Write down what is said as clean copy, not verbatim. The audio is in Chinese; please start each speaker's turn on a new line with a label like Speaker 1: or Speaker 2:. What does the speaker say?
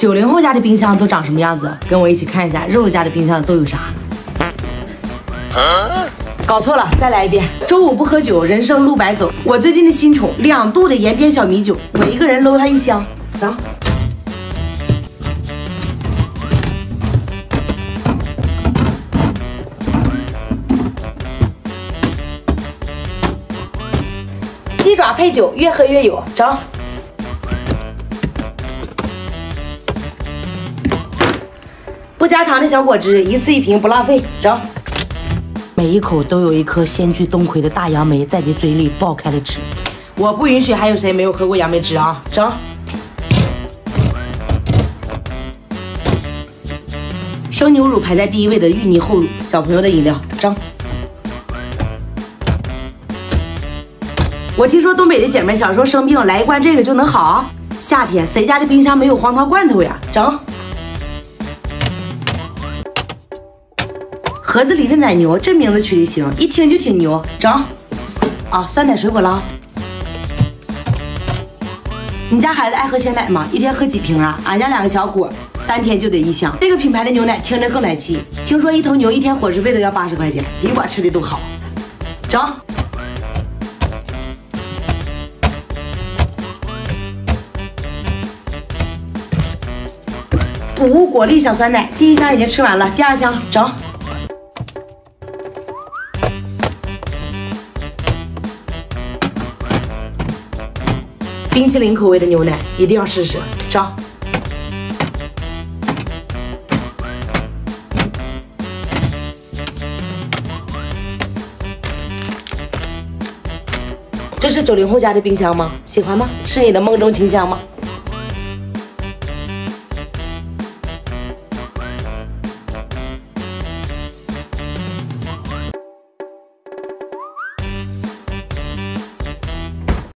Speaker 1: 90后家的冰箱都长什么样子？跟我一起看一下肉肉家的冰箱都有啥。搞错了，再来一遍。周五不喝酒，人生路白走。我最近的新宠2度的延边小米酒，我一个人搂它一箱。走。鸡爪配酒，越喝越有。走。不加糖的小果汁，一次1瓶不浪费。走。每一口都有一颗仙居冬葵的大杨梅在你嘴里爆开了吃。我不允许还有谁没有喝过杨梅汁啊！整。生牛乳排在第1位的芋泥厚乳，小朋友的饮料。整。我听说东北的姐妹小时候生病来一罐这个就能好。夏天谁家的冰箱没有黄桃罐头呀？整。盒子里的奶牛，这名字取的行，一听就挺牛。整。啊，酸奶水果捞。你家孩子爱喝鲜奶吗？一天喝几瓶啊？俺家2个小伙，3天就得1箱。这个品牌的牛奶听着更来气。听说一头牛一天伙食费都要80块钱，比我吃的都好。整。谷物果粒小酸奶，第1箱已经吃完了，第2箱整。冰淇淋口味的牛奶一定要试试，整。这是90后家的冰箱吗？喜欢吗？是你的梦中情箱吗？